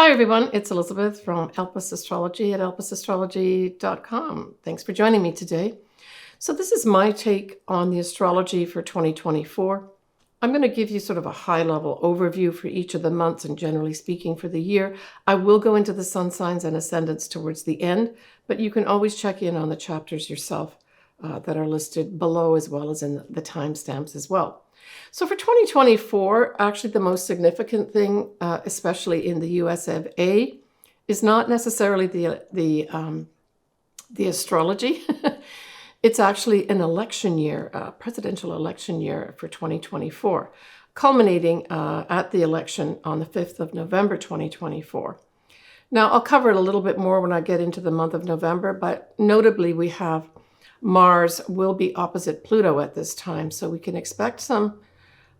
Hi everyone, it's Elizabeth from Elpis Astrology at elpisastrology.com. Thanks for joining me today. So this is my take on the astrology for 2024. I'm going to give you sort of a high-level overview for each of the months and generally speaking for the year. I will go into the sun signs and ascendants towards the end, but you can always check in on the chapters yourself that are listed below as well as in the timestamps as well. So for 2024, actually the most significant thing, especially in the US of A, is not necessarily the astrology. It's actually an election year, a presidential election year for 2024, culminating at the election on the 5th of November 2024. Now, I'll cover it a little bit more when I get into the month of November, but notably we have Mars will be opposite Pluto at this time, so we can expect some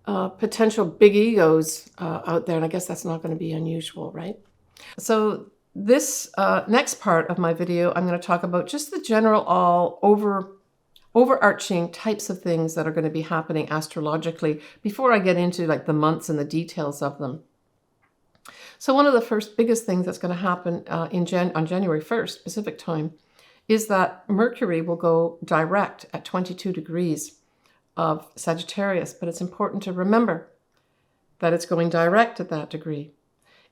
potential big egos out there, and I guess that's not going to be unusual, right? So this next part of my video, I'm going to talk about just the general overarching types of things that are going to be happening astrologically before I get into like the months and the details of them. So one of the first biggest things that's going to happen on January 1st, Pacific time, is that Mercury will go direct at 22 degrees of Sagittarius, but it's important to remember that it's going direct at that degree.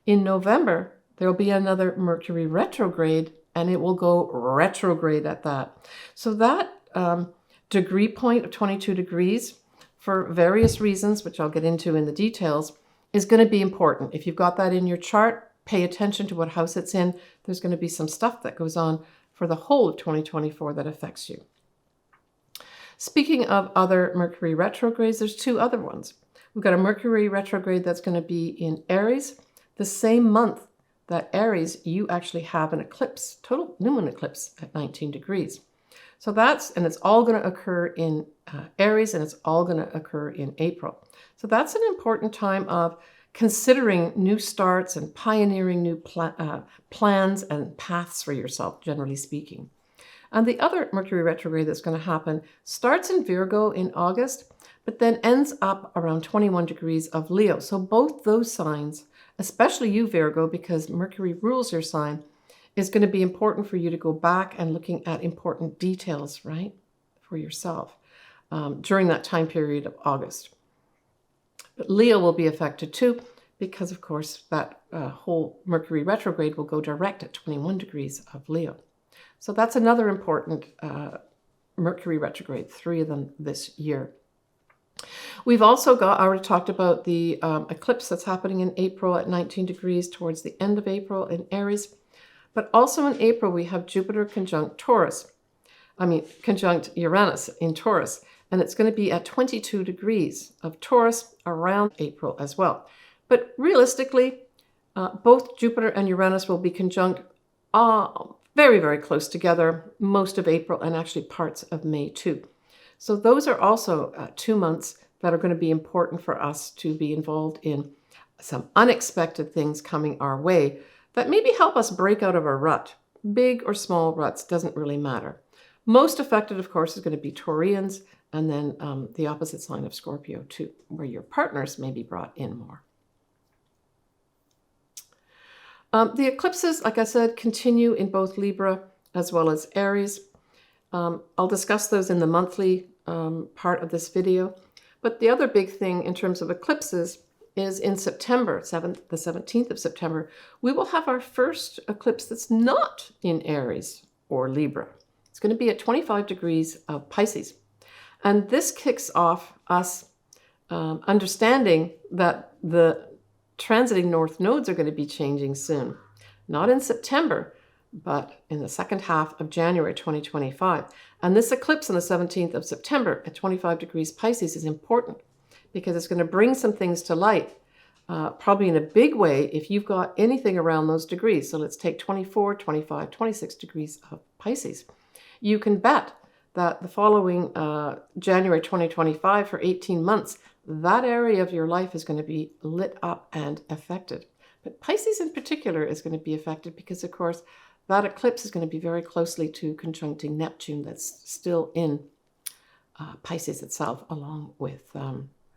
In November, there will be another Mercury retrograde, and it will go retrograde at that. So that degree point of 22 degrees, for various reasons, which I'll get into in the details, is going to be important. If you've got that in your chart, pay attention to what house it's in. There's going to be some stuff that goes on for the whole of 2024 that affects you. Speaking of other Mercury retrogrades, there's two other ones. We've got a Mercury retrograde that's going to be in Aries. The same month that Aries, you actually have an eclipse, total new moon eclipse at 19 degrees. So and it's all going to occur in Aries, and it's all going to occur in April. So that's an important time of considering new starts and pioneering new plans and paths for yourself, generally speaking. And the other Mercury retrograde that's going to happen starts in Virgo in August, but then ends up around 21 degrees of Leo. So both those signs, especially you, Virgo, because Mercury rules your sign, is going to be important for you to go back and looking at important details, right, for yourself during that time period of August. But Leo will be affected too, because of course that whole Mercury retrograde will go direct at 21 degrees of Leo. So that's another important Mercury retrograde, 3 of them this year. We've also I already talked about the eclipse that's happening in April at 19 degrees towards the end of April in Aries. But also in April, we have Jupiter conjunct Uranus in Taurus. And it's going to be at 22 degrees of Taurus around April as well. But realistically, both Jupiter and Uranus will be conjunct very, very close together most of April and actually parts of May too. So those are also 2 months that are going to be important for us to be involved in some unexpected things coming our way that maybe help us break out of a rut. Big or small ruts, doesn't really matter. Most affected, of course, is going to be Taurians, and then the opposite sign of Scorpio too, where your partners may be brought in more. The eclipses, like I said, continue in both Libra as well as Aries. I'll discuss those in the monthly part of this video. But the other big thing in terms of eclipses is in September, the 17th of September, we will have our first eclipse that's not in Aries or Libra. It's going to be at 25 degrees of Pisces. And this kicks off us understanding that the transiting north nodes are going to be changing soon. Not in September, but in the second half of January 2025. And this eclipse on the 17th of September at 25 degrees Pisces is important because it's going to bring some things to light, probably in a big way if you've got anything around those degrees. So let's take 24, 25, 26 degrees of Pisces. You can bet that the following January 2025 for 18 months, that area of your life is going to be lit up and affected. But Pisces in particular is going to be affected because, of course, that eclipse is going to be very closely to conjuncting Neptune that's still in Pisces itself, along with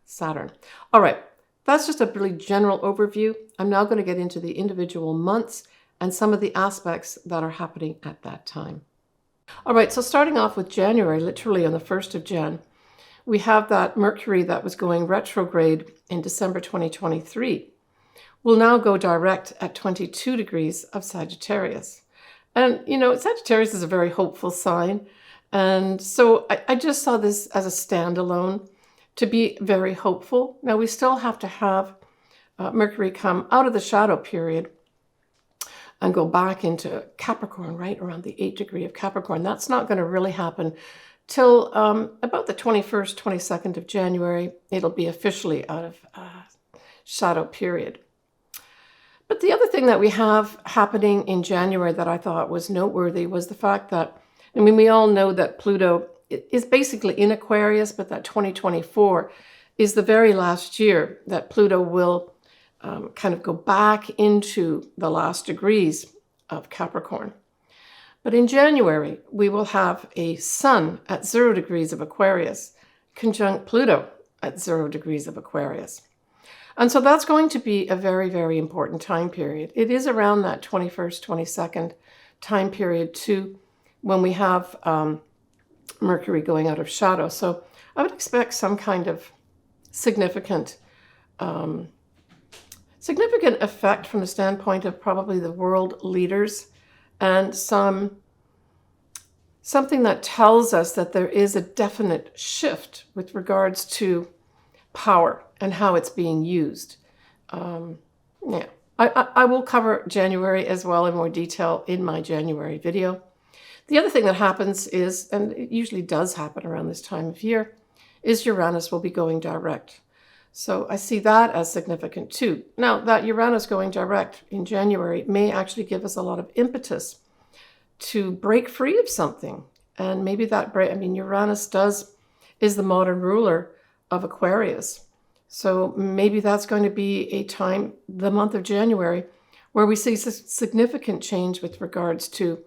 Saturn. All right, that's just a really general overview. I'm now going to get into the individual months and some of the aspects that are happening at that time. All right, so starting off with January, literally on the 1st of Jan, we have that Mercury that was going retrograde in December 2023 will now go direct at 22 degrees of Sagittarius. And, Sagittarius is a very hopeful sign. And so I just saw this as a standalone to be very hopeful. Now, we still have to have Mercury come out of the shadow period and go back into Capricorn, right around the 8th degree of Capricorn. That's not going to really happen till about the 21st, 22nd of January. It'll be officially out of shadow period. But the other thing that we have happening in January that I thought was noteworthy was the fact that, we all know that Pluto is basically in Aquarius, but that 2024 is the very last year that Pluto will kind of go back into the last degrees of Capricorn. But in January, we will have a Sun at 0 degrees of Aquarius, conjunct Pluto at 0 degrees of Aquarius. And so that's going to be a very, very important time period. It is around that 21st, 22nd time period too, when we have Mercury going out of shadow. So I would expect some kind of significant effect from the standpoint of probably the world leaders, and something that tells us that there is a definite shift with regards to power and how it's being used. I will cover January as well in more detail in my January video. The other thing that happens is, and it usually does happen around this time of year, is Uranus will be going direct. So I see that as significant too. Now, that Uranus going direct in January may actually give us a lot of impetus to break free of something. And maybe that Uranus is the modern ruler of Aquarius. So maybe that's going to be a time, the month of January, where we see significant change with regards to,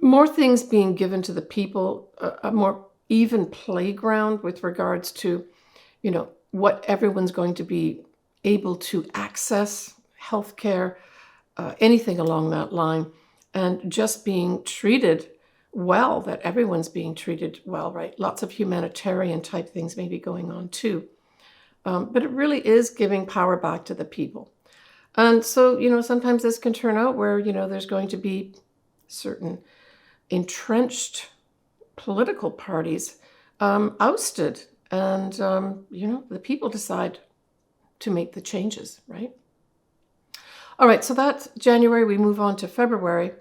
more things being given to the people, a more even playground with regards to, what everyone's going to be able to access, healthcare, anything along that line, and just being treated well, that everyone's being treated well, right? Lots of humanitarian type things may be going on too. But it really is giving power back to the people. And so, sometimes this can turn out where, there's going to be certain entrenched political parties ousted, and, the people decide to make the changes, right? All right, so that's January. We move on to February.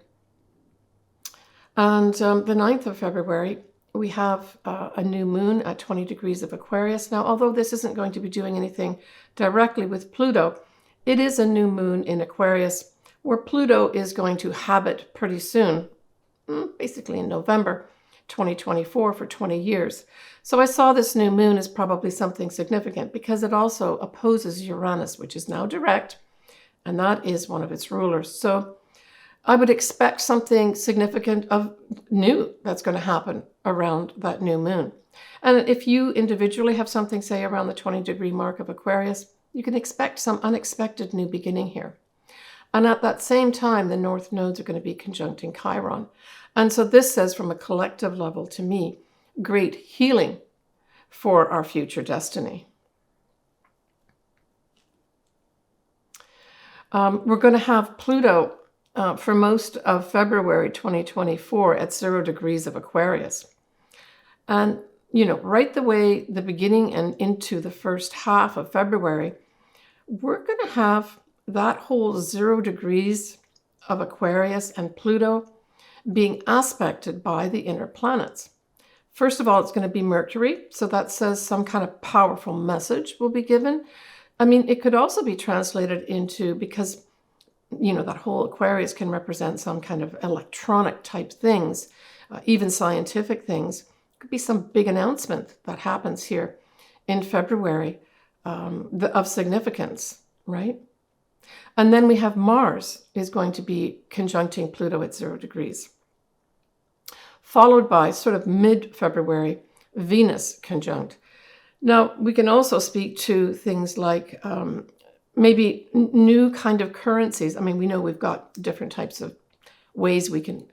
And the 9th of February, we have a new moon at 20 degrees of Aquarius. Now, although this isn't going to be doing anything directly with Pluto, it is a new moon in Aquarius where Pluto is going to habit pretty soon, basically in November 2024 for 20 years. So I saw this new moon as probably something significant because it also opposes Uranus, which is now direct, and that is one of its rulers. So I would expect something significant of new that's going to happen around that new moon. And if you individually have something, say, around the 20-degree mark of Aquarius, you can expect some unexpected new beginning here. And at that same time, the north nodes are going to be conjuncting Chiron. And so this says, from a collective level to me, great healing for our future destiny. We're going to have Pluto for most of February 2024 at 0 degrees of Aquarius. And, right the way the beginning and into the first half of February, we're going to have that whole 0 degrees of Aquarius and Pluto being aspected by the inner planets. First of all, it's going to be Mercury. So that says some kind of powerful message will be given. It could also be translated into, because that whole Aquarius can represent some kind of electronic type things, even scientific things. It could be some big announcement that happens here in February of significance, right? And then we have Mars is going to be conjuncting Pluto at 0 degrees. Followed by, sort of mid-February, Venus conjunct. Now, we can also speak to things like maybe new kind of currencies. I mean, we know we've got different types of ways we can,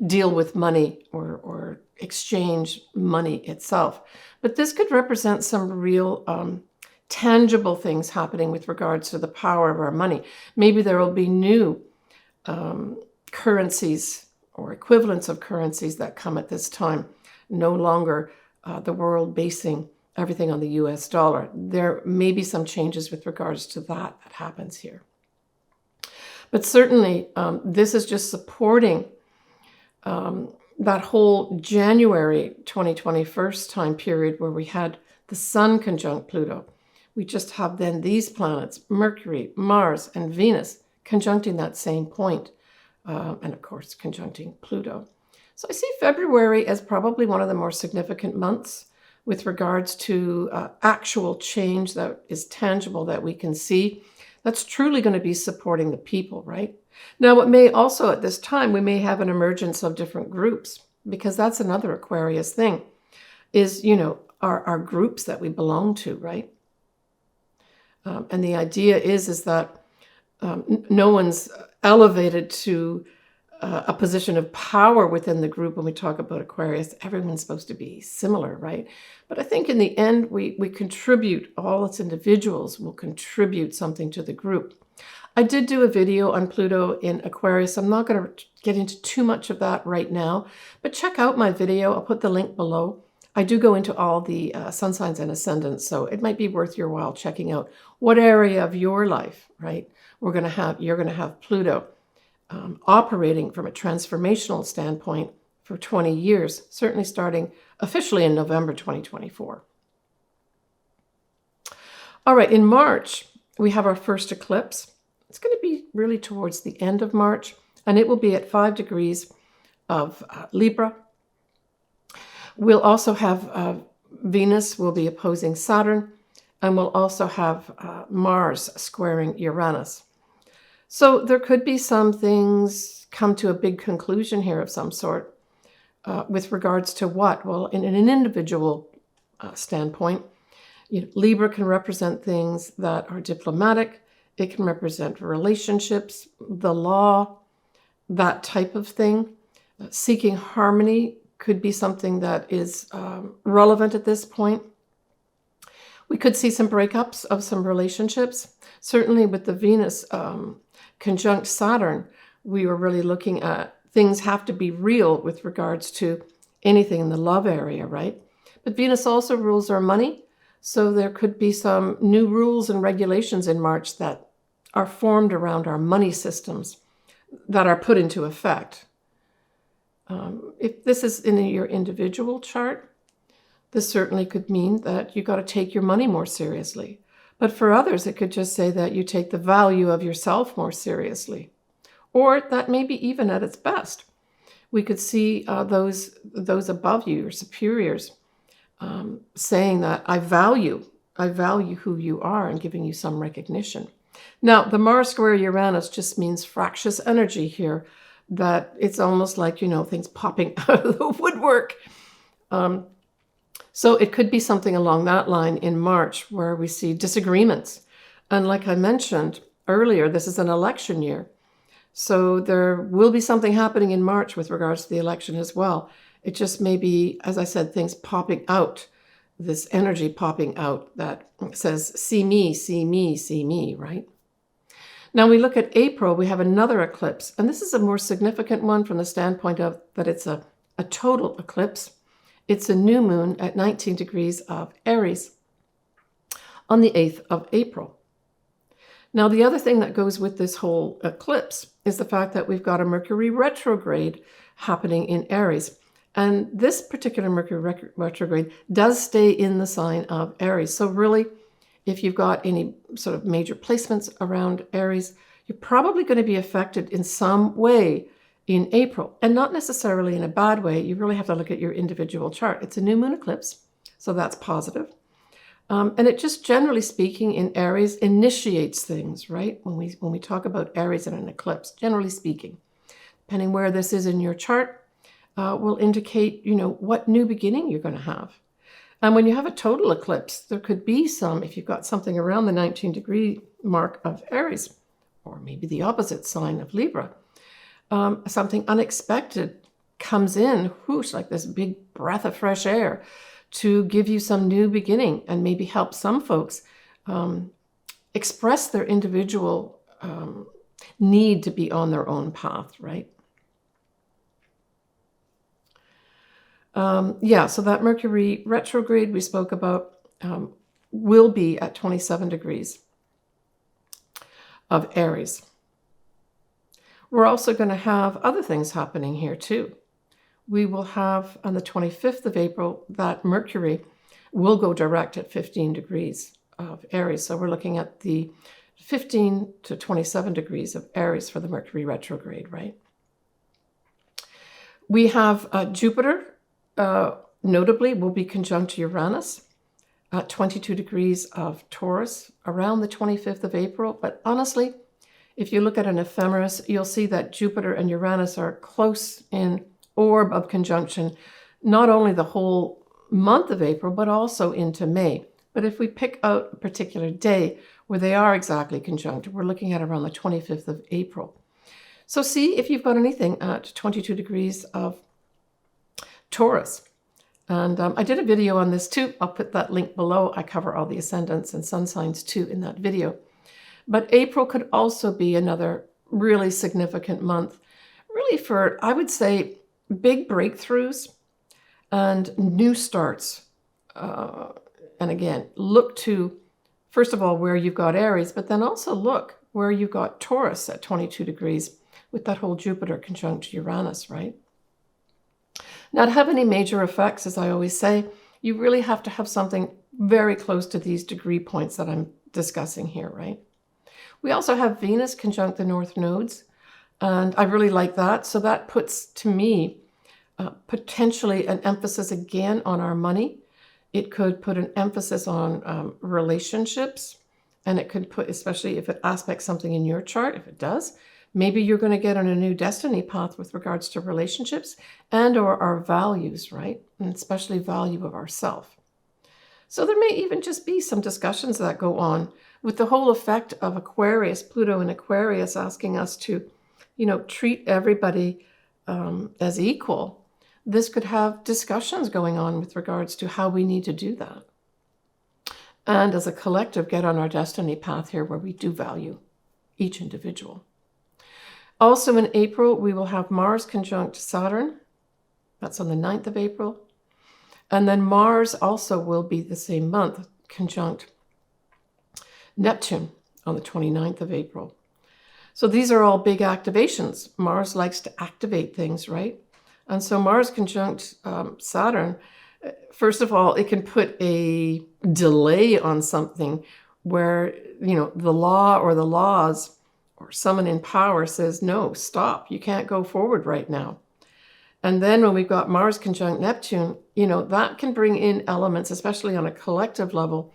deal with money or exchange money itself. But this could represent some real tangible things happening with regards to the power of our money. Maybe there will be new currencies or equivalents of currencies that come at this time. No longer the world basing everything on the US dollar. There may be some changes with regards to that happens here. But certainly, this is just supporting that whole January 2021 time period where we had the Sun conjunct Pluto. We just have then these planets, Mercury, Mars, and Venus, conjuncting that same point, and of course, conjuncting Pluto. So I see February as probably one of the more significant months with regards to actual change that is tangible that we can see. That's truly going to be supporting the people, right? Now, what may also at this time, we may have an emergence of different groups, because that's another Aquarius thing, is, our groups that we belong to, right? And the idea is that no one's elevated to a position of power within the group. When we talk about Aquarius, everyone's supposed to be similar, right? But I think in the end, we contribute, all its individuals will contribute something to the group. I did do a video on Pluto in Aquarius. I'm not going to get into too much of that right now, but check out my video. I'll put the link below. I do go into all the sun signs and ascendants, so it might be worth your while checking out what area of your life, right, you're going to have Pluto operating from a transformational standpoint for 20 years, certainly starting officially in November 2024. All right, in March, we have our first eclipse. It's going to be really towards the end of March, and it will be at 5 degrees of Libra. We'll also have Venus will be opposing Saturn, and we'll also have Mars squaring Uranus. So there could be some things come to a big conclusion here of some sort with regards to what? Well, in an individual standpoint, Libra can represent things that are diplomatic. It can represent relationships, the law, that type of thing. Seeking harmony could be something that is relevant at this point. We could see some breakups of some relationships. Certainly with the Venus conjunct Saturn, we were really looking at things have to be real with regards to anything in the love area, right? But Venus also rules our money. So there could be some new rules and regulations in March that are formed around our money systems that are put into effect. If this is in your individual chart, this certainly could mean that you got to take your money more seriously. But for others, it could just say that you take the value of yourself more seriously. Or that may be even at its best. We could see those above you, your superiors, saying that I value who you are and giving you some recognition. Now, the Mars square Uranus just means fractious energy here, that it's almost like, things popping out of the woodwork. So it could be something along that line in March where we see disagreements. And like I mentioned earlier, this is an election year. So there will be something happening in March with regards to the election as well. It just may be, as I said, things popping out, this energy popping out that says, see me, see me, see me, right? Now we look at April, we have another eclipse. And this is a more significant one from the standpoint of that it's a total eclipse. It's a new moon at 19 degrees of Aries on the 8th of April. Now, the other thing that goes with this whole eclipse is the fact that we've got a Mercury retrograde happening in Aries. And this particular Mercury retrograde does stay in the sign of Aries. So really, if you've got any sort of major placements around Aries, you're probably going to be affected in some way in April, and not necessarily in a bad way. You really have to look at your individual chart. It's a new moon eclipse, so that's positive. And it just, generally speaking, in Aries initiates things, right? When we talk about Aries in an eclipse, generally speaking, depending where this is in your chart, will indicate, what new beginning you're going to have. And when you have a total eclipse, there could be some, if you've got something around the 19-degree mark of Aries, or maybe the opposite sign of Libra, something unexpected comes in, whoosh, like this big breath of fresh air to give you some new beginning and maybe help some folks express their individual need to be on their own path, right? So that Mercury retrograde we spoke about will be at 27 degrees of Aries. We're also going to have other things happening here too. We will have on the 25th of April that Mercury will go direct at 15 degrees of Aries. So we're looking at the 15 to 27 degrees of Aries for the Mercury retrograde, right? We have Jupiter, notably, will be conjunct Uranus at 22 degrees of Taurus around the 25th of April. But honestly, if you look at an ephemeris, you'll see that Jupiter and Uranus are close in orb of conjunction, not only the whole month of April, but also into May. But if we pick out a particular day where they are exactly conjunct, we're looking at around the 25th of April. So see if you've got anything at 22 degrees of Taurus. And I did a video on this too. I'll put that link below. I cover all the ascendants and sun signs too in that video. But April could also be another really significant month, really for, I would say, big breakthroughs and new starts. And again, look to, first of all, where you've got Aries, but then also look where you've got Taurus at 22 degrees with that whole Jupiter conjunct Uranus, right? Now, to have any major effects, as I always say, you really have to have something very close to these degree points that I'm discussing here, right? We also have Venus conjunct the North nodes, and I really like that. So that puts, to me, potentially an emphasis again on our money. It could put an emphasis on relationships, and it could put, especially if it aspects something in your chart, if it does, maybe you're going to get on a new destiny path with regards to relationships and or our values, right? And especially value of ourself. So there may even just be some discussions that go on with the whole effect of Aquarius, Pluto and Aquarius asking us to, treat everybody as equal. This could have discussions going on with regards to how we need to do that. And as a collective, get on our destiny path here where we do value each individual. Also in April, we will have Mars conjunct Saturn. That's on the 9th of April. And then Mars also will be the same month conjunct Neptune on the 29th of April. So these are all big activations. Mars likes to activate things, right? And so Mars conjunct Saturn, first of all, it can put a delay on something where, the law or the laws or someone in power says, no, stop, you can't go forward right now. And then when we've got Mars conjunct Neptune, that can bring in elements, especially on a collective level,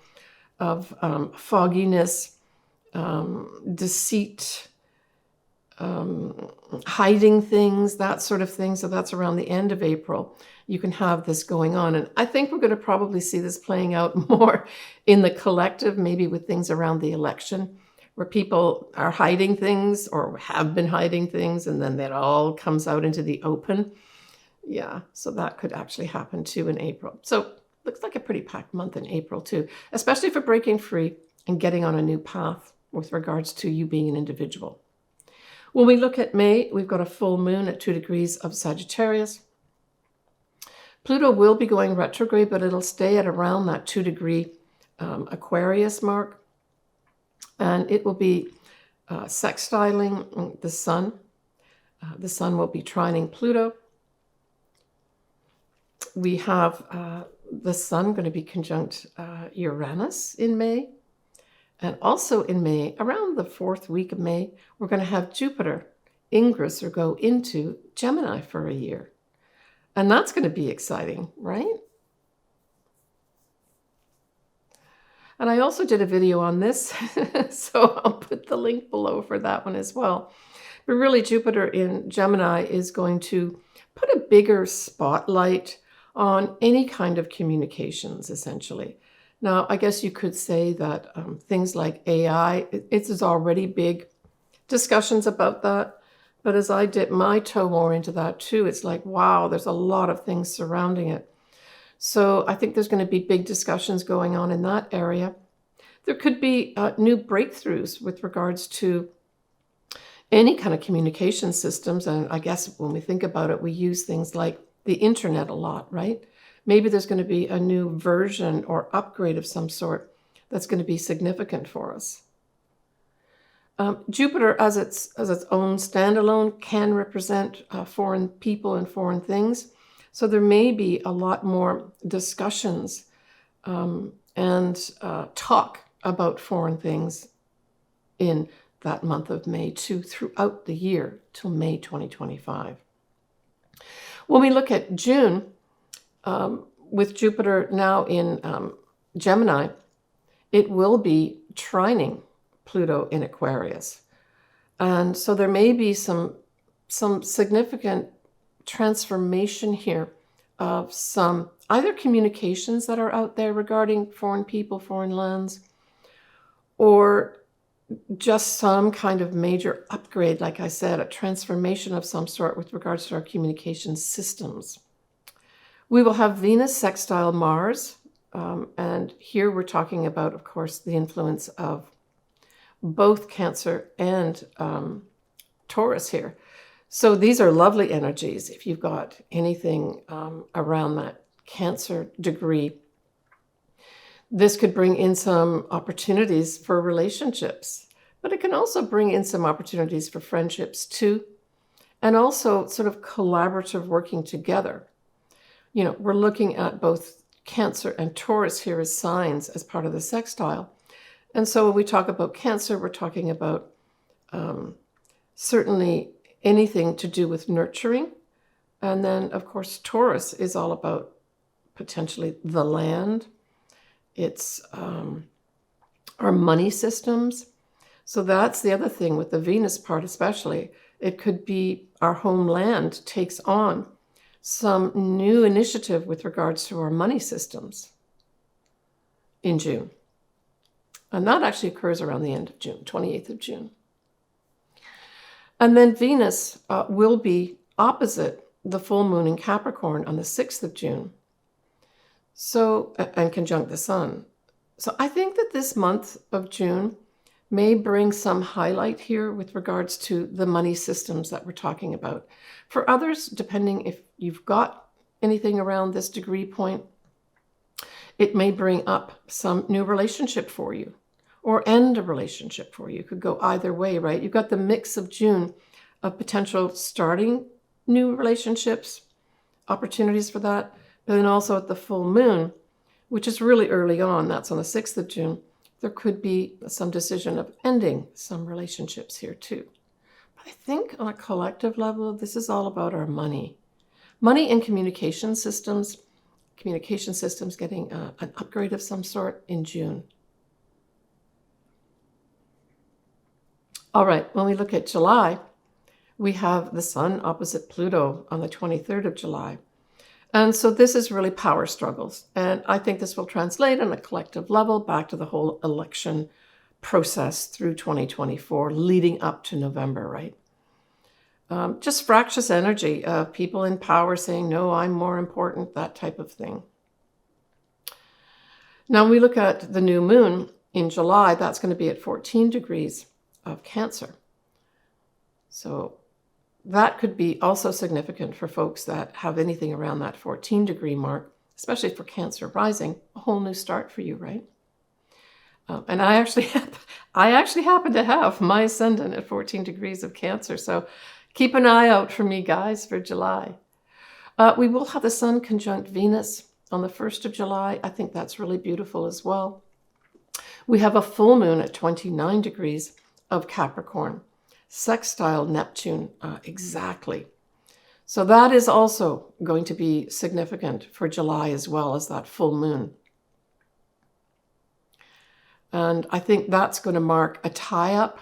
of fogginess, deceit, hiding things, that sort of thing. So that's around the end of April. You can have this going on. And I think we're going to probably see this playing out more in the collective, maybe with things around the election, where people are hiding things or have been hiding things, and then that all comes out into the open. Yeah, so that could actually happen too in April. So looks like a pretty packed month in April too, especially for breaking free and getting on a new path with regards to you being an individual. When we look at May, we've got a full moon at 2 degrees of Sagittarius. Pluto will be going retrograde, but it'll stay at around that 2-degree Aquarius mark. And it will be sextiling the sun. The sun will be trining Pluto. We have the sun going to be conjunct Uranus in May. And also in May, around the 4th week of May, we're going to have Jupiter ingress or go into Gemini for a year. And that's going to be exciting, right? And I also did a video on this, so I'll put the link below for that one as well. But really, Jupiter in Gemini is going to put a bigger spotlight on any kind of communications, essentially. Now, I guess you could say that things like AI, it's already big discussions about that. But as I dip my toe more into that too, it's like, wow, there's a lot of things surrounding it. So I think there's going to be big discussions going on in that area. There could be new breakthroughs with regards to any kind of communication systems. And I guess when we think about it, we use things like the internet a lot, right? Maybe there's going to be a new version or upgrade of some sort that's going to be significant for us. Jupiter, as its own standalone, can represent foreign people and foreign things. So there may be a lot more discussions and talk about foreign things in that month of May too, throughout the year till May 2025. When we look at June, with Jupiter now in Gemini, it will be trining Pluto in Aquarius. And so there may be some significant transformation here of some either communications that are out there regarding foreign people, foreign lands, or just some kind of major upgrade, like I said, a transformation of some sort with regards to our communication systems. We will have Venus sextile Mars, and here we're talking about, of course, the influence of both Cancer and Taurus here. So these are lovely energies. If you've got anything around that Cancer degree, this could bring in some opportunities for relationships, but it can also bring in some opportunities for friendships too, and also sort of collaborative working together. You know, we're looking at both Cancer and Taurus here as signs as part of the sextile. And so when we talk about Cancer, we're talking about certainly anything to do with nurturing. And then, of course, Taurus is all about potentially the land. It's our money systems. So that's the other thing with the Venus part especially. It could be our homeland takes on some new initiative with regards to our money systems in June. And that actually occurs around the end of June, 28th of June. And then Venus will be opposite the full moon in Capricorn on the 6th of June. So, and conjunct the sun. So I think that this month of June may bring some highlight here with regards to the money systems that we're talking about. For others, depending if you've got anything around this degree point, it may bring up some new relationship for you or end a relationship for you. It could go either way, right? You've got the mix of June of potential starting new relationships, opportunities for that, but then also at the full moon, which is really early on, that's on the 6th of June, there could be some decision of ending some relationships here too. But I think on a collective level, this is all about our money. Money and communication systems getting an upgrade of some sort in June. All right, when we look at July, we have the sun opposite Pluto on the 23rd of July. And so this is really power struggles. And I think this will translate on a collective level back to the whole election process through 2024, leading up to November, right? Just fractious energy of people in power saying, no, I'm more important, that type of thing. Now we look at the new moon in July, that's going to be at 14 degrees of Cancer. So that could be also significant for folks that have anything around that 14 degree mark, especially for Cancer rising, a whole new start for you, right? And I actually happen to have my ascendant at 14 degrees of Cancer. So keep an eye out for me, guys, for July. We will have the sun conjunct Venus on the 1st of July. I think that's really beautiful as well. We have a full moon at 29 degrees of Capricorn. Sextile Neptune exactly. So that is also going to be significant for July as well as that full moon. And I think that's going to mark a tie-up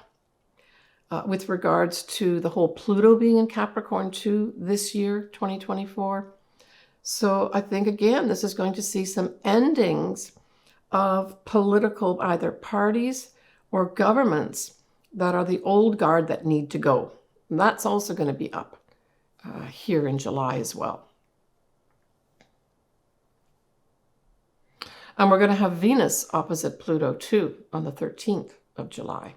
with regards to the whole Pluto being in Capricorn too this year, 2024. So I think, again, this is going to see some endings of political either parties or governments that are the old guard that need to go. And that's also going to be up here in July as well. And we're going to have Venus opposite Pluto too on the 13th of July.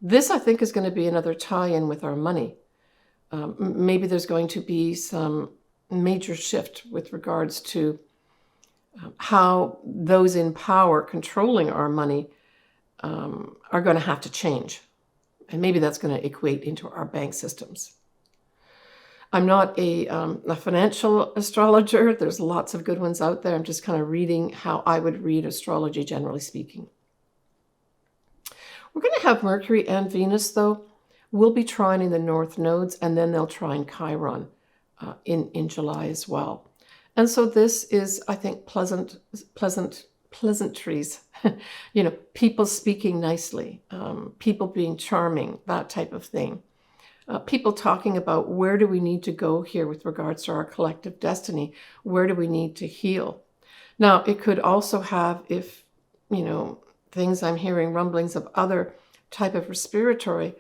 This, I think, is going to be another tie-in with our money. Maybe there's going to be some major shift with regards to how those in power controlling our money are going to have to change. And maybe that's going to equate into our bank systems. I'm not a financial astrologer. There's lots of good ones out there. I'm just kind of reading how I would read astrology, generally speaking. We're going to have Mercury and Venus, though, will be trining the north nodes, and then they'll trine Chiron in July as well. And so this is, I think, pleasantries, people speaking nicely, people being charming, that type of thing. People talking about where do we need to go here with regards to our collective destiny? Where do we need to heal? Now, it could also have, if, things I'm hearing, rumblings of other type of respiratory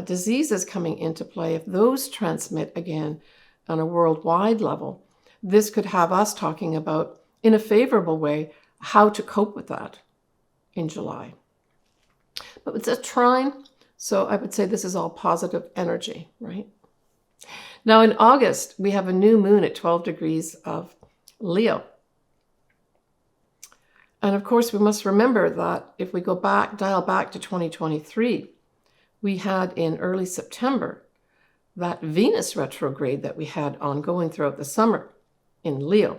diseases coming into play, if those transmit again on a worldwide level, this could have us talking about, in a favorable way, how to cope with that in July. But it's a trine, so I would say this is all positive energy, right? Now in August, we have a new moon at 12 degrees of Leo. And of course, we must remember that if we dial back to 2023, we had in early September that Venus retrograde that we had ongoing throughout the summer in Leo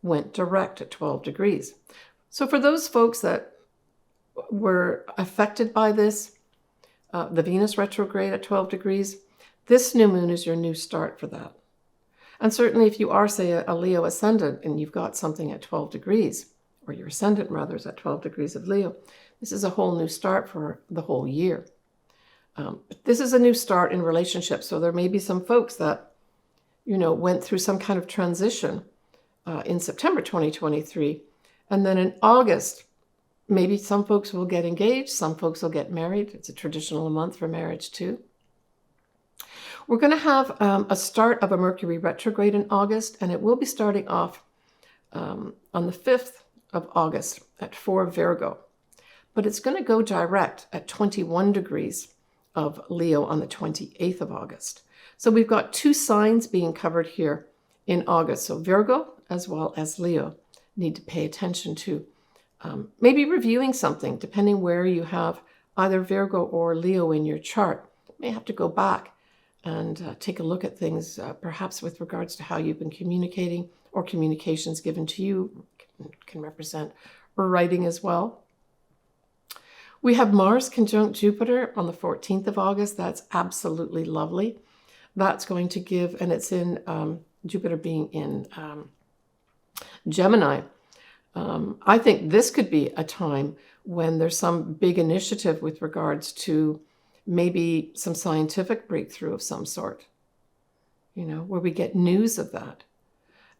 went direct at 12 degrees. So for those folks that were affected by this, the Venus retrograde at 12 degrees, this new moon is your new start for that. And certainly if you are, say, a Leo ascendant and you've got something at 12 degrees, or your ascendant rather is at 12 degrees of Leo, this is a whole new start for the whole year. But this is a new start in relationships. So there may be some folks that, went through some kind of transition in September 2023. And then in August, maybe some folks will get engaged, some folks will get married. It's a traditional month for marriage too. We're going to have a start of a Mercury retrograde in August, and it will be starting off on the 5th of August at 4 Virgo. But it's going to go direct at 21 degrees of Leo on the 28th of August. So we've got two signs being covered here in August. So Virgo as well as Leo need to pay attention to maybe reviewing something, depending where you have either Virgo or Leo in your chart. You may have to go back and take a look at things, perhaps with regards to how you've been communicating, or communications given to you can represent writing as well. We have Mars conjunct Jupiter on the 14th of August. That's absolutely lovely. That's going to give, and it's in Jupiter being in Gemini. I think this could be a time when there's some big initiative with regards to maybe some scientific breakthrough of some sort, where we get news of that.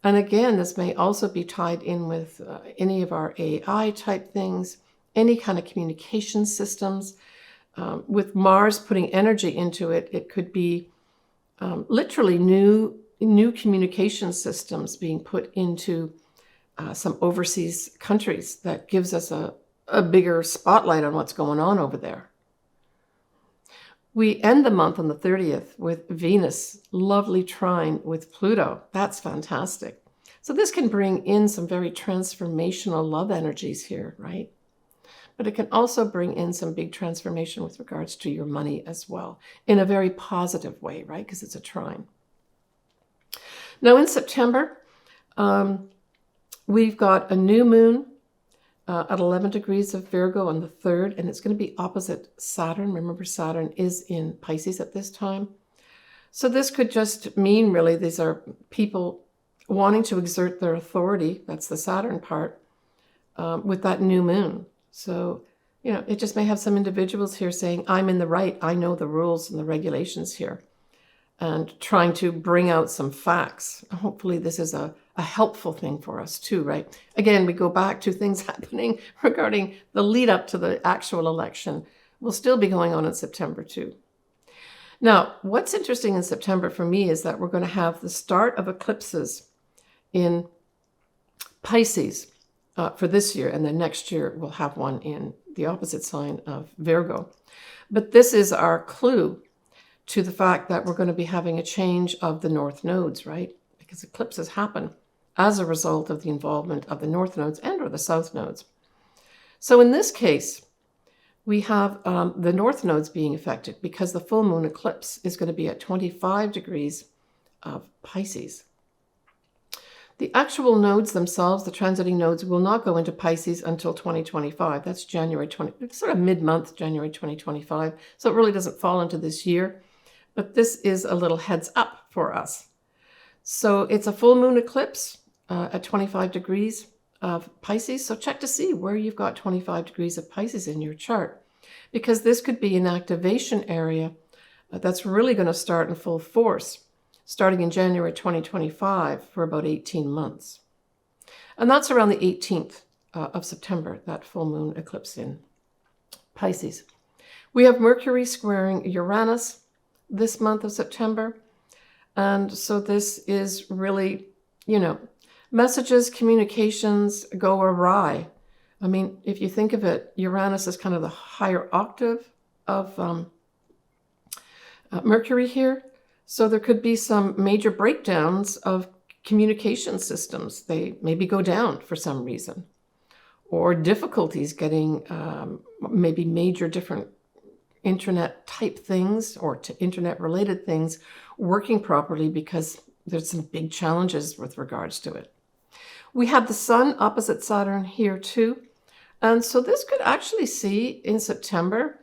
And again, this may also be tied in with any of our AI type things, any kind of communication systems. With Mars putting energy into it, it could be literally new communication systems being put into some overseas countries that gives us a bigger spotlight on what's going on over there. We end the month on the 30th with Venus, lovely trine with Pluto. That's fantastic. So this can bring in some very transformational love energies here, right? But it can also bring in some big transformation with regards to your money as well, in a very positive way, right? Because it's a trine. Now in September, we've got a new moon at 11 degrees of Virgo on the 3rd, and it's going to be opposite Saturn. Remember, Saturn is in Pisces at this time. So this could just mean, really, these are people wanting to exert their authority, that's the Saturn part, with that new moon. So, it just may have some individuals here saying, I'm in the right, I know the rules and the regulations here, and trying to bring out some facts. Hopefully this is a helpful thing for us too, right? Again, we go back to things happening regarding the lead up to the actual election. Will still be going on in September too. Now, what's interesting in September for me is that we're going to have the start of eclipses in Pisces for this year, and then next year we'll have one in the opposite sign of Virgo. But this is our clue to the fact that we're going to be having a change of the north nodes, right? Because eclipses happen as a result of the involvement of the north nodes and or the south nodes. So in this case, we have the north nodes being affected because the full moon eclipse is going to be at 25 degrees of Pisces. The actual nodes themselves, the transiting nodes, will not go into Pisces until 2025. That's January 20, sort of mid-month, January 2025. So it really doesn't fall into this year. But this is a little heads up for us. So it's a full moon eclipse at 25 degrees of Pisces. So check to see where you've got 25 degrees of Pisces in your chart, because this could be an activation area that's really going to start in full force starting in January 2025 for about 18 months. And that's around the 18th of September, that full moon eclipse in Pisces. We have Mercury squaring Uranus this month of September. And so this is really, messages, communications go awry. I mean, if you think of it, Uranus is kind of the higher octave of Mercury here. So there could be some major breakdowns of communication systems. They maybe go down for some reason, or difficulties getting maybe major different internet type things or to internet related things working properly because there's some big challenges with regards to it. We have the sun opposite Saturn here too. And so this could actually see in September,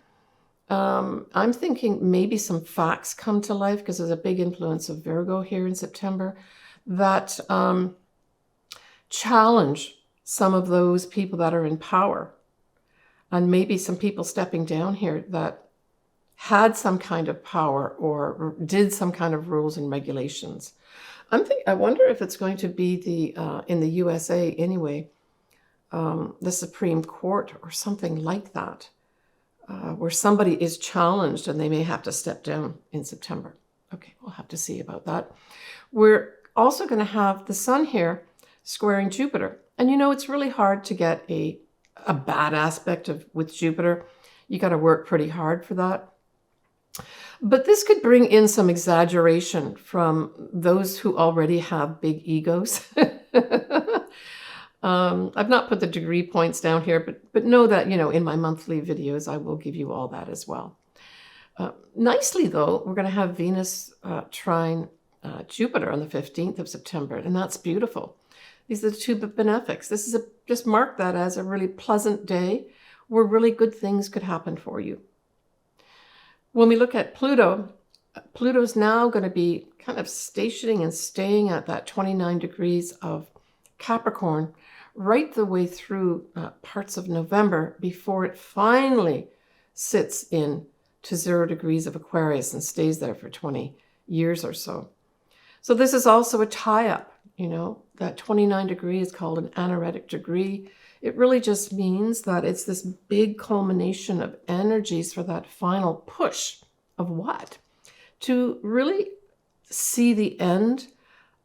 I'm thinking maybe some facts come to life because there's a big influence of Virgo here in September that challenge some of those people that are in power, and maybe some people stepping down here that had some kind of power or did some kind of rules and regulations. I wonder if it's going to be the in the USA anyway, the Supreme Court or something like that, where somebody is challenged and they may have to step down in September. Okay, we'll have to see about that. We're also going to have the sun here squaring Jupiter. And it's really hard to get a bad aspect with Jupiter. You got to work pretty hard for that. But this could bring in some exaggeration from those who already have big egos. I've not put the degree points down here, but know that, in my monthly videos, I will give you all that as well. Nicely, though, we're going to have Venus trine Jupiter on the 15th of September, and that's beautiful. These are the two benefics. This is just mark that as a really pleasant day where really good things could happen for you. When we look at Pluto, Pluto's now going to be kind of stationing and staying at that 29 degrees of Capricorn right the way through parts of November before it finally sits in to 0 degrees of Aquarius and stays there for 20 years or so. So this is also a tie-up, that 29 degree is called an anaretic degree. It really just means that it's this big culmination of energies for that final push of what? To really see the end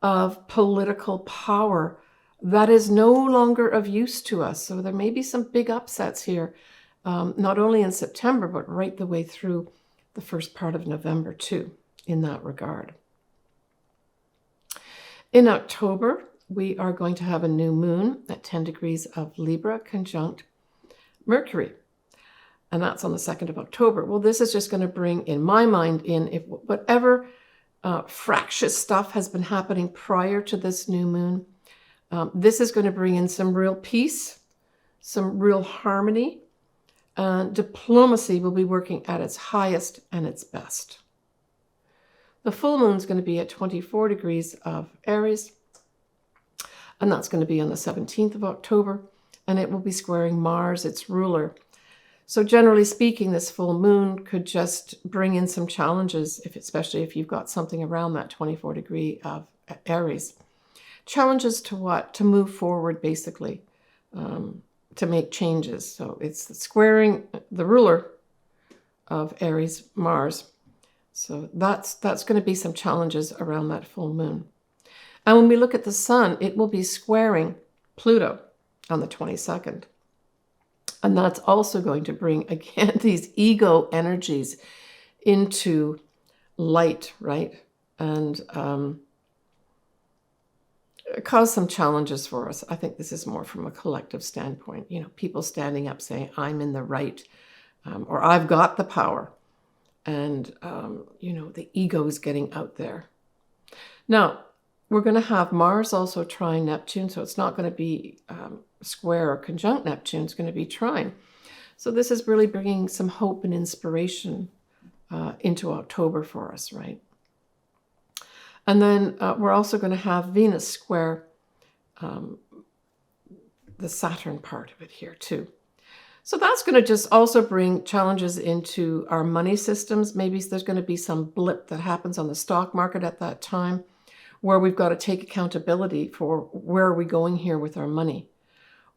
of political power that is no longer of use to us. So there may be some big upsets here, not only in September, but right the way through the first part of November too, in that regard. In October, we are going to have a new moon at 10 degrees of Libra conjunct Mercury. And that's on the 2nd of October. Well, this is just going to bring, in my mind, if whatever fractious stuff has been happening prior to this new moon, this is going to bring in some real peace, some real harmony, and diplomacy will be working at its highest and its best. The full moon is going to be at 24 degrees of Aries, and that's going to be on the 17th of October, and it will be squaring Mars, its ruler. So generally speaking, this full moon could just bring in some challenges, especially if you've got something around that 24 degree of Aries. Challenges to what? To move forward, basically, to make changes. So it's squaring the ruler of Aries, Mars. So that's going to be some challenges around that full moon. And when we look at the sun, it will be squaring Pluto on the 22nd. And that's also going to bring, again, these ego energies into light, right? And cause some challenges for us. I think this is more from a collective standpoint. People standing up saying, I'm in the right, or I've got the power. And, the ego is getting out there. Now, we're going to have Mars also trine Neptune, so it's not going to be square or conjunct Neptune, it's going to be trine. So this is really bringing some hope and inspiration into October for us, right? And then we're also going to have Venus square the Saturn part of it here too. So that's going to just also bring challenges into our money systems. Maybe there's going to be some blip that happens on the stock market at that time where we've got to take accountability for where are we going here with our money.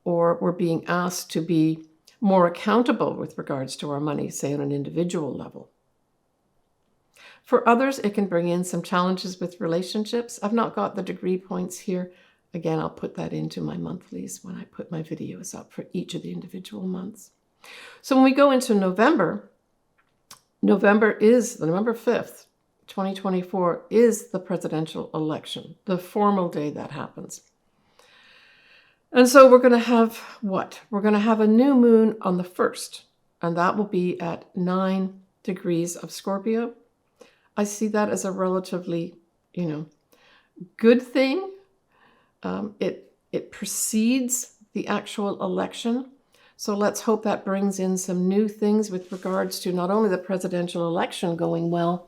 Or we're being asked to be more accountable with regards to our money, say on an individual level. For others, it can bring in some challenges with relationships. I've not got the degree points here. Again, I'll put that into my monthlies when I put my videos up for each of the individual months. So when we go into November, November 5th, 2024 is the presidential election, the formal day that happens. And so we're going to have what? We're going to have a new moon on the 1st, and that will be at 9 degrees of Scorpio. I see that as a relatively, good thing. It precedes the actual election. So let's hope that brings in some new things with regards to not only the presidential election going well,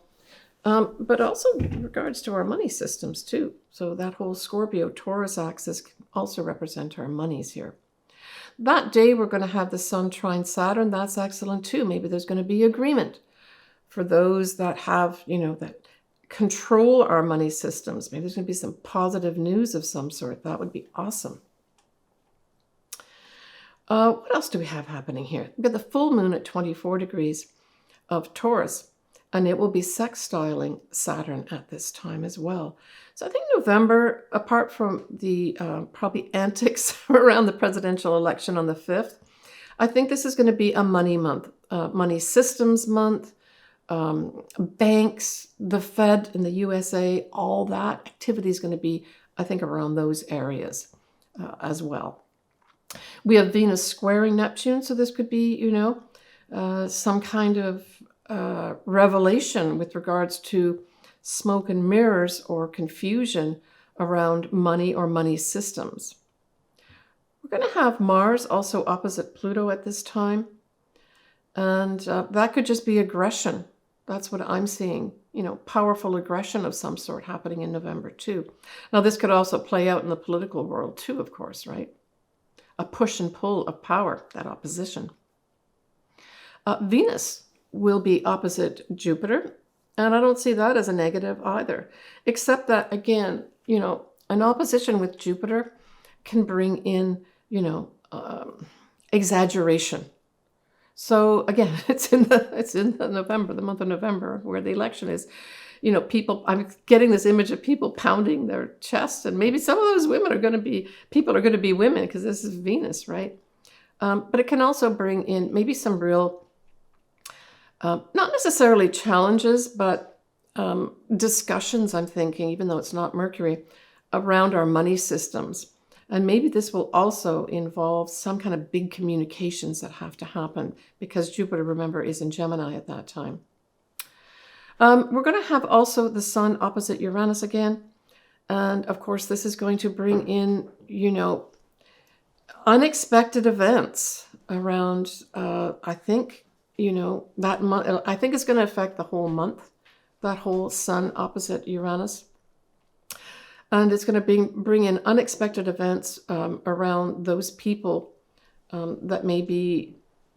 but also in regards to our money systems too. So that whole Scorpio-Taurus axis can also represent our monies here. That day we're going to have the Sun trine Saturn. That's excellent too. Maybe there's going to be agreement for those that have, that control our money systems. Maybe there's going to be some positive news of some sort. That would be awesome. What else do we have happening here? We've got the full moon at 24 degrees of Taurus, and it will be sextiling Saturn at this time as well. So I think November, apart from the probably antics around the presidential election on the 5th, I think this is going to be a money month, money systems month. Banks, the Fed in the USA, all that activity is going to be, I think, around those areas as well. We have Venus squaring Neptune, so this could be, some kind of revelation with regards to smoke and mirrors or confusion around money or money systems. We're going to have Mars also opposite Pluto at this time, and that could just be aggression. That's what I'm seeing, powerful aggression of some sort happening in November too. Now, this could also play out in the political world too, of course, right? A push and pull of power, that opposition. Venus will be opposite Jupiter, and I don't see that as a negative either, except that, again, an opposition with Jupiter can bring in, exaggeration. So again, it's in the November, the month of November, where the election is. People. I'm getting this image of people pounding their chest, and maybe some of those women are going to be women because this is Venus, right? But it can also bring in maybe some real, not necessarily challenges, but discussions. I'm thinking, even though it's not Mercury, around our money systems. And maybe this will also involve some kind of big communications that have to happen because Jupiter, remember, is in Gemini at that time. We're going to have also the Sun opposite Uranus again. And of course, this is going to bring in, unexpected events around, I think, that month. I think it's going to affect the whole month, that whole Sun opposite Uranus. And it's going to bring in unexpected events around those people that may be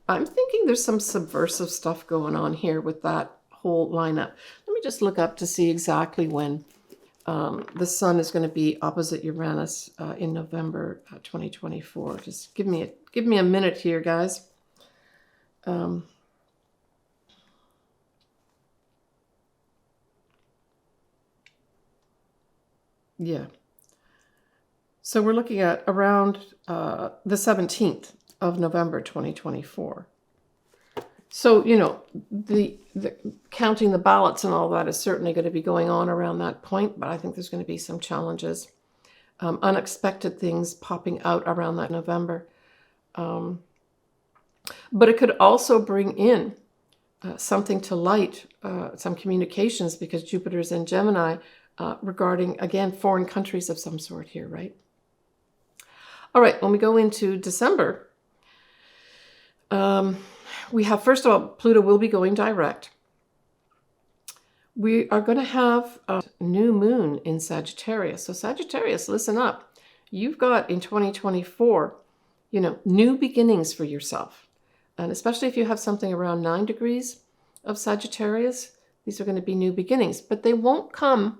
I'm thinking there's some subversive stuff going on here with that whole lineup. Let me just look up to see exactly when the sun is going to be opposite Uranus in November 2024. Just give me a minute here, guys. Yeah. So we're looking at around the 17th of November 2024. So, you know, the counting the ballots and all that is certainly going to be going on around that point, but I think there's going to be some challenges, unexpected things popping out around that November. But it could also bring in something to light, some communications, because Jupiter's in Gemini regarding, again, foreign countries of some sort here, right? All right, when we go into December, we have, first of all, Pluto will be going direct. We are going to have a new moon in Sagittarius. So Sagittarius, listen up. You've got in 2024, you know, new beginnings for yourself. And especially if you have something around 9 degrees of Sagittarius, these are going to be new beginnings. But they won't come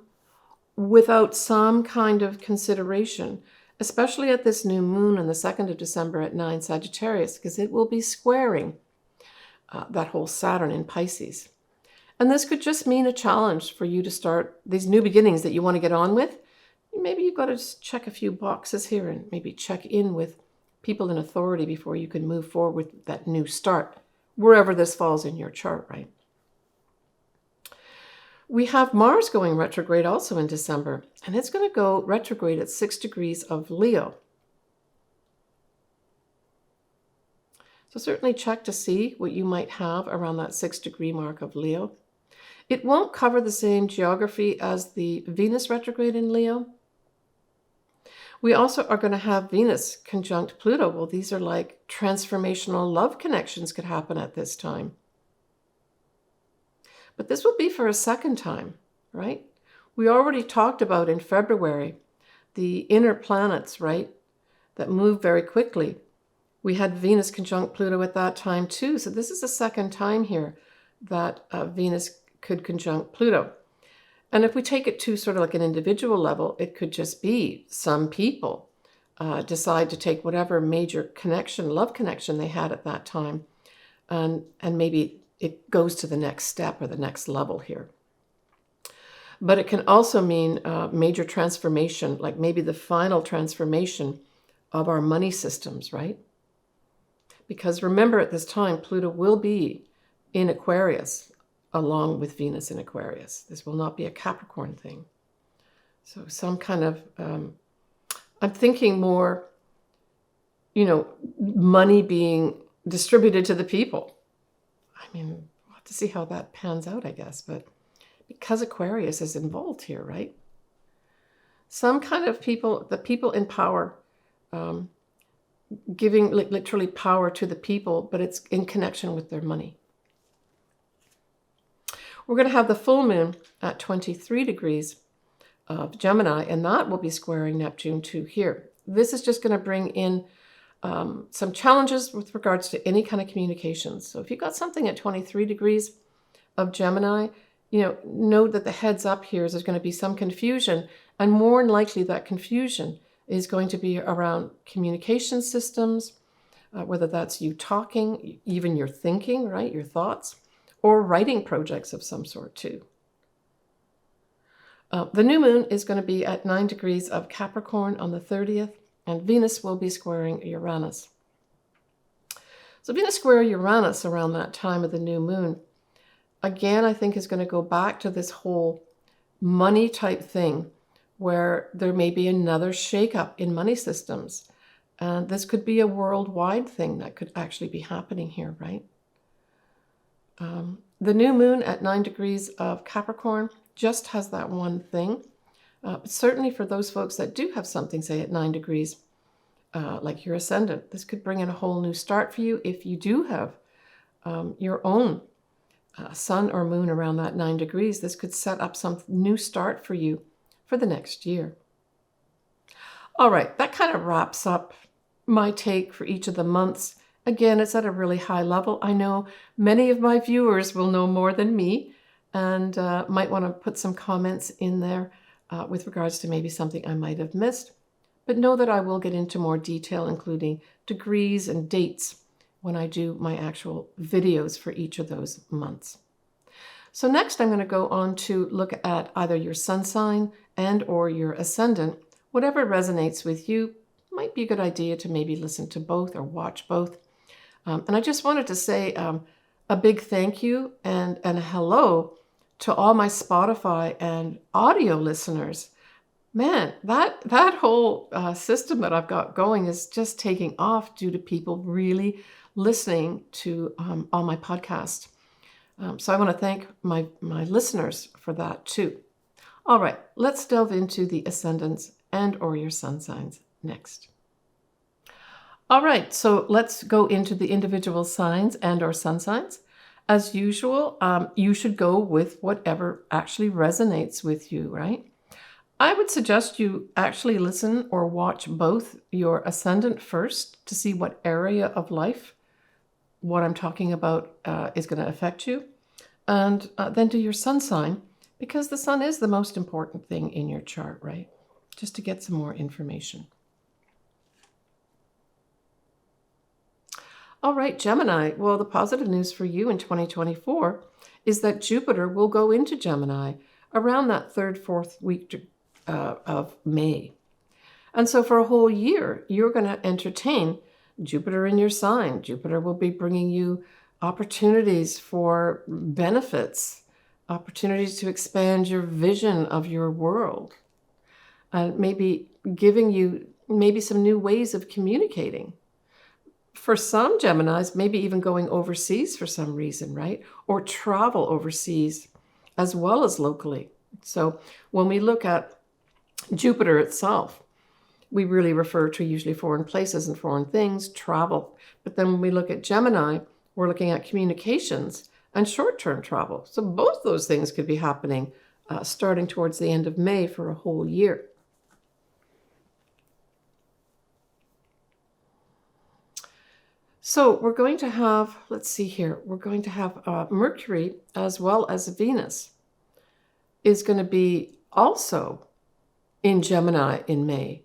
without some kind of consideration, especially at this new moon on the 2nd of December at 9 Sagittarius, because it will be squaring that whole Saturn in Pisces. And this could just mean a challenge for you to start these new beginnings that you want to get on with. Maybe you've got to just check a few boxes here and maybe check in with people in authority before you can move forward with that new start, wherever this falls in your chart, right? We have Mars going retrograde also in December, and it's going to go retrograde at 6 degrees of Leo. So certainly check to see what you might have around that 6-degree mark of Leo. It won't cover the same geography as the Venus retrograde in Leo. We also are going to have Venus conjunct Pluto. Well, these are like transformational love connections could happen at this time. But this will be for a second time, right? We already talked about in February the inner planets, right, that move very quickly. We had Venus conjunct Pluto at that time too. So this is the second time here that Venus could conjunct Pluto. And if we take it to sort of like an individual level, it could just be some people decide to take whatever major connection, love connection they had at that time, and maybe it goes to the next step or the next level here. But it can also mean major transformation, like maybe the final transformation of our money systems, right? Because remember, at this time, Pluto will be in Aquarius along with Venus in Aquarius. This will not be a Capricorn thing. So some kind of, I'm thinking more, you know, money being distributed to the people. I mean, we'll have to see how that pans out, I guess. But because Aquarius is involved here, right? Some kind of people, the people in power, giving literally power to the people, but it's in connection with their money. We're going to have the full moon at 23 degrees of Gemini, and that will be squaring Neptune too here. This is just going to bring in some challenges with regards to any kind of communications. So if you've got something at 23 degrees of Gemini, you know, note that the heads up here is there's going to be some confusion, and more than likely that confusion is going to be around communication systems, whether that's you talking, even your thinking, right, your thoughts, or writing projects of some sort too. The new moon is going to be at 9 degrees of Capricorn on the 30th, and Venus will be squaring Uranus. So Venus square Uranus around that time of the new moon, again, I think is going to go back to this whole money type thing where there may be another shakeup in money systems. And this could be a worldwide thing that could actually be happening here, right? The new moon at 9 degrees of Capricorn just has that one thing. But certainly for those folks that do have something, say at 9 degrees, like your ascendant, this could bring in a whole new start for you. If you do have your own sun or moon around that 9 degrees, this could set up some new start for you for the next year. All right, that kind of wraps up my take for each of the months Again, it's at a really high level. I know many of my viewers will know more than me and might want to put some comments in there with regards to maybe something I might have missed. But know that I will get into more detail, including degrees and dates, when I do my actual videos for each of those months. So next I'm going to go on to look at either your sun sign and or your ascendant. Whatever resonates with you, might be a good idea to maybe listen to both or watch both. And I just wanted to say a big thank you and a hello to all my Spotify and audio listeners. Man, that whole system that I've got going is just taking off due to people really listening to all my podcasts. So I want to thank my listeners for that too. All right, let's delve into the ascendants and or your sun signs next. All right, so let's go into the individual signs and or sun signs. As usual, you should go with whatever actually resonates with you, right? I would suggest you actually listen or watch both your ascendant first to see what area of life what I'm talking about is going to affect you, and then do your sun sign, because the sun is the most important thing in your chart, right? Just to get some more information. All right, Gemini. Well, the positive news for you in 2024 is that Jupiter will go into Gemini around that 3rd, 4th week of May. And so for a whole year, you're going to entertain Jupiter in your sign. Jupiter will be bringing you opportunities for benefits, opportunities to expand your vision of your world, and maybe giving you maybe some new ways of communicating. For some Geminis, maybe even going overseas for some reason, right? Or travel overseas as well as locally. So when we look at Jupiter itself, we really refer to usually foreign places and foreign things, travel. But then when we look at Gemini, we're looking at communications and short-term travel. So both those things could be happening starting towards the end of May for a whole year. So we're going to have, let's see here, we're going to have Mercury as well as Venus is going to be also in Gemini in May.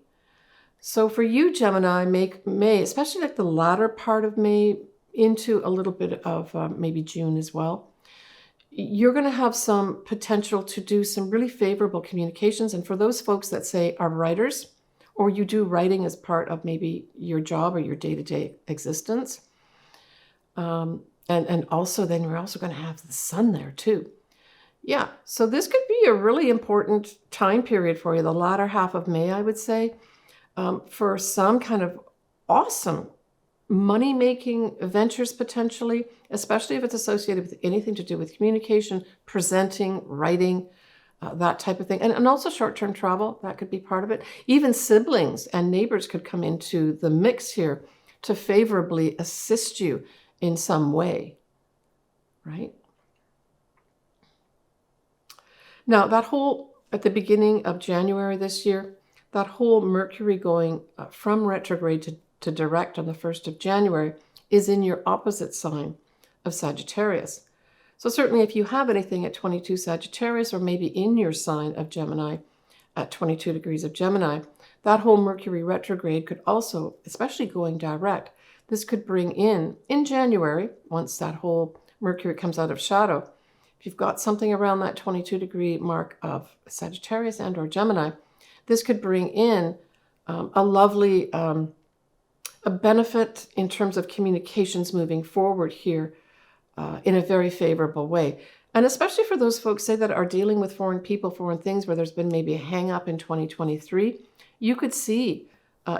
So for you, Gemini, make May, especially like the latter part of May into a little bit of maybe June as well, you're going to have some potential to do some really favorable communications. And for those folks that say are writers, or you do writing as part of maybe your job or your day-to-day existence. And also then we're also going to have the sun there too. Yeah, so this could be a really important time period for you, the latter half of May, I would say, for some kind of awesome money-making ventures potentially, especially if it's associated with anything to do with communication, presenting, writing, that type of thing. And also short-term travel, that could be part of it. Even siblings and neighbors could come into the mix here to favorably assist you in some way, right? Now, that whole, at the beginning of January this year, that whole Mercury going from retrograde to direct on the 1st of January is in your opposite sign of Sagittarius. So certainly if you have anything at 22 Sagittarius, or maybe in your sign of Gemini at 22 degrees of Gemini, that whole Mercury retrograde could also, especially going direct, this could bring in January, once that whole Mercury comes out of shadow, if you've got something around that 22 degree mark of Sagittarius and or Gemini, this could bring in a lovely a benefit in terms of communications moving forward here in a very favorable way. And especially for those folks, say, that are dealing with foreign people, foreign things, where there's been maybe a hang up in 2023, you could see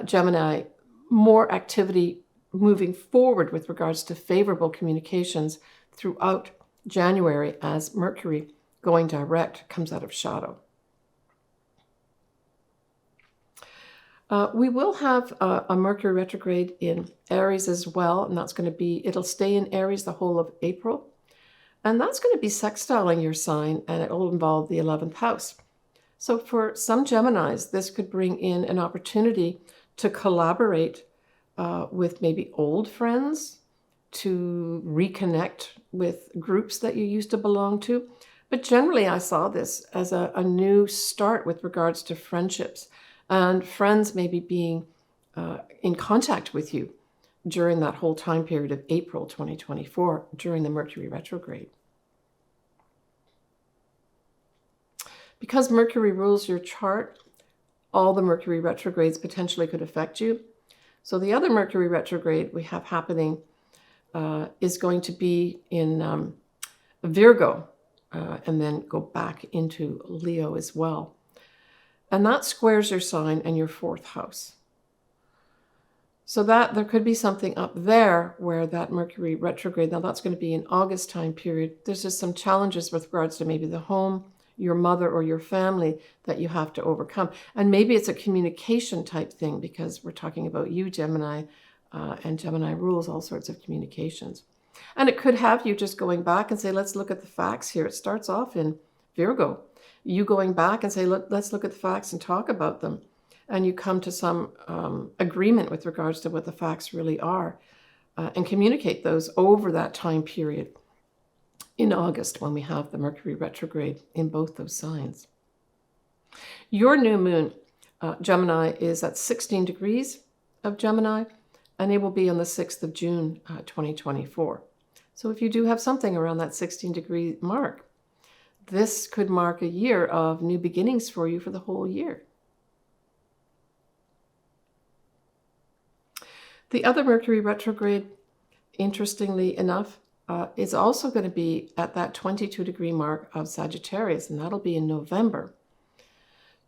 Gemini, more activity moving forward with regards to favorable communications throughout January as Mercury going direct comes out of shadow. We will have a Mercury retrograde in Aries as well, and that's going to be, it'll stay in Aries the whole of April, and that's going to be sextiling your sign, and it will involve the 11th house. So for some Geminis, this could bring in an opportunity to collaborate with maybe old friends, to reconnect with groups that you used to belong to. But generally, I saw this as a new start with regards to friendships, and friends maybe being in contact with you during that whole time period of April 2024, during the Mercury retrograde. Because Mercury rules your chart, all the Mercury retrogrades potentially could affect you. So the other Mercury retrograde we have happening is going to be in Virgo, and then go back into Leo as well. And that squares your sign and your 4th house. So that there could be something up there where that Mercury retrograde, now that's going to be in August time period. There's just some challenges with regards to maybe the home, your mother, or your family that you have to overcome. And maybe it's a communication type thing, because we're talking about you, Gemini, and Gemini rules all sorts of communications. And it could have you just going back and say, let's look at the facts here. It starts off in Virgo. You going back and say, let's look at the facts and talk about them. And you come to some agreement with regards to what the facts really are, and communicate those over that time period in August, when we have the Mercury retrograde in both those signs. Your new moon, Gemini, is at 16 degrees of Gemini, and it will be on the 6th of June, 2024. So if you do have something around that 16-degree mark, this could mark a year of new beginnings for you for the whole year. The other Mercury retrograde, interestingly enough, is also going to be at that 22-degree mark of Sagittarius, and that'll be in November.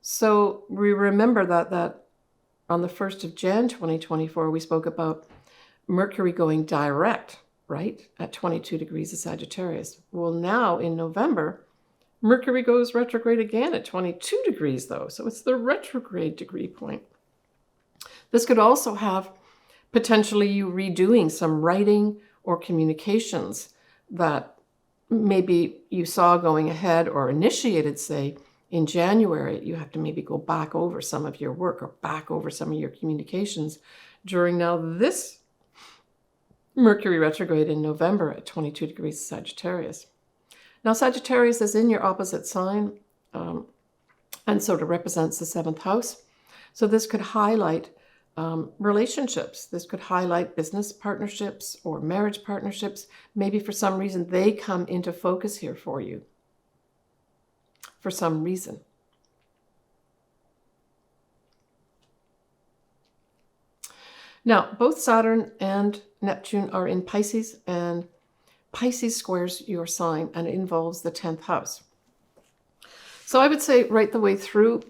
So we remember that on the 1st of Jan 2024, we spoke about Mercury going direct, right, at 22 degrees of Sagittarius. Well, now in November, Mercury goes retrograde again at 22 degrees, though. So it's the retrograde degree point. This could also have potentially you redoing some writing or communications that maybe you saw going ahead or initiated, say, in January. You have to maybe go back over some of your work or back over some of your communications during now this Mercury retrograde in November at 22 degrees Sagittarius. Now, Sagittarius is in your opposite sign, and sort of represents the 7th house. So this could highlight relationships. This could highlight business partnerships or marriage partnerships. Maybe for some reason they come into focus here for you. For some reason. Now, both Saturn and Neptune are in Pisces, and Pisces squares your sign, and it involves the 10th house. So I would say right the way through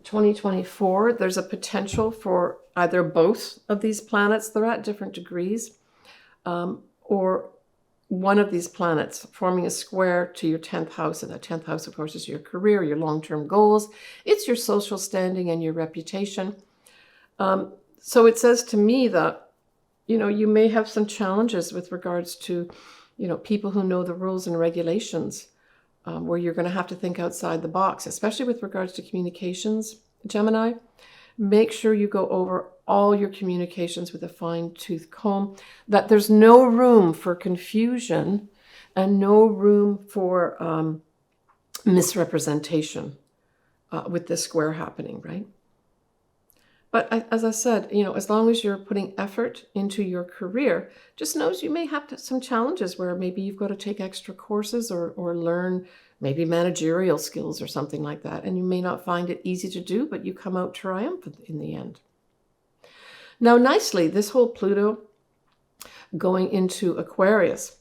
2024, there's a potential for either both of these planets, they're at different degrees, or one of these planets forming a square to your 10th house. And the 10th house, of course, is your career, your long-term goals. It's your social standing and your reputation. So it says to me that, you may have some challenges with regards to, people who know the rules and regulations, where you're going to have to think outside the box, especially with regards to communications, Gemini. Make sure you go over all your communications with a fine-tooth comb, that there's no room for confusion and no room for misrepresentation with this square happening, right? But as I said, as long as you're putting effort into your career, just knows you may have some challenges where maybe you've got to take extra courses or learn maybe managerial skills or something like that. And you may not find it easy to do, but you come out triumphant in the end. Now, nicely, this whole Pluto going into Aquarius,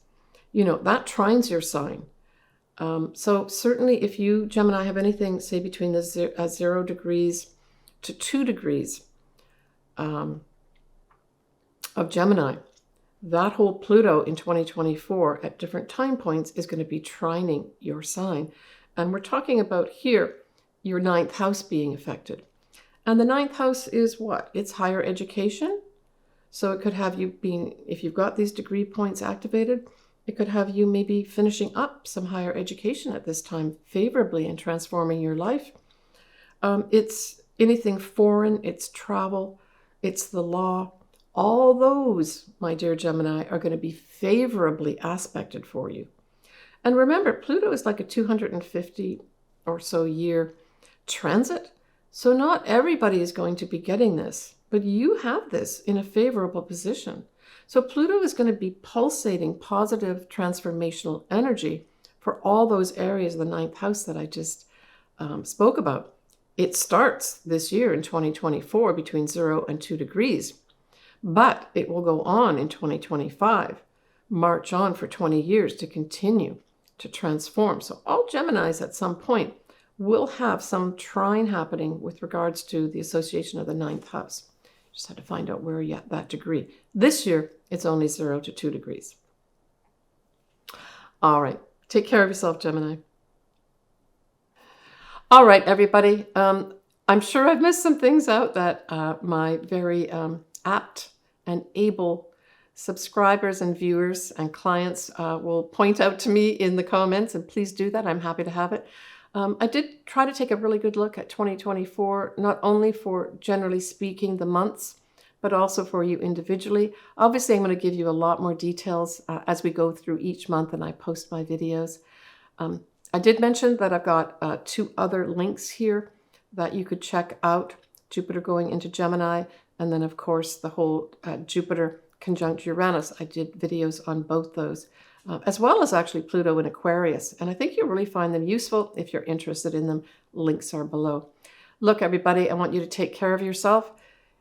that trines your sign. So certainly if you, Gemini, have anything, say, between the 0 degrees to 2 degrees of Gemini, that whole Pluto in 2024 at different time points is going to be trining your sign. And we're talking about here your 9th house being affected. And the 9th house is what? It's higher education. So it could have you being, if you've got these degree points activated, it could have you maybe finishing up some higher education at this time favorably and transforming your life. It's anything foreign, it's travel, it's the law, All those, my dear Gemini, are going to be favorably aspected for you. And remember, Pluto is like a 250 or so year transit. So not everybody is going to be getting this, but you have this in a favorable position. So Pluto is going to be pulsating positive transformational energy for all those areas of the ninth house that I just spoke about. It starts this year in 2024 between 0 and 2 degrees, but it will go on in 2025, march on for 20 years to continue to transform. So all Geminis at some point will have some trine happening with regards to the association of the ninth house. Just had to find out where you're at that degree. This year, it's only 0 to 2 degrees. All right. Take care of yourself, Gemini. All right, everybody. I'm sure I've missed some things out that my very apt and able subscribers and viewers and clients will point out to me in the comments, and please do that. I'm happy to have it. I did try to take a really good look at 2024, not only for, generally speaking, the months, but also for you individually. Obviously, I'm going to give you a lot more details as we go through each month and I post my videos. I did mention that I've got 2 other links here that you could check out. Jupiter going into Gemini, and then, of course, the whole Jupiter conjunct Uranus. I did videos on both those, as well as actually Pluto in Aquarius. And I think you'll really find them useful if you're interested in them. Links are below. Look, everybody, I want you to take care of yourself.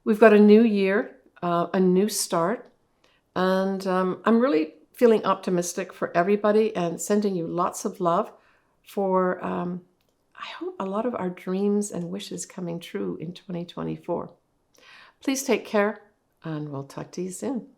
We've got a new year, a new start, and I'm really feeling optimistic for everybody and sending you lots of love for, I hope, a lot of our dreams and wishes coming true in 2024. Please take care, and we'll talk to you soon.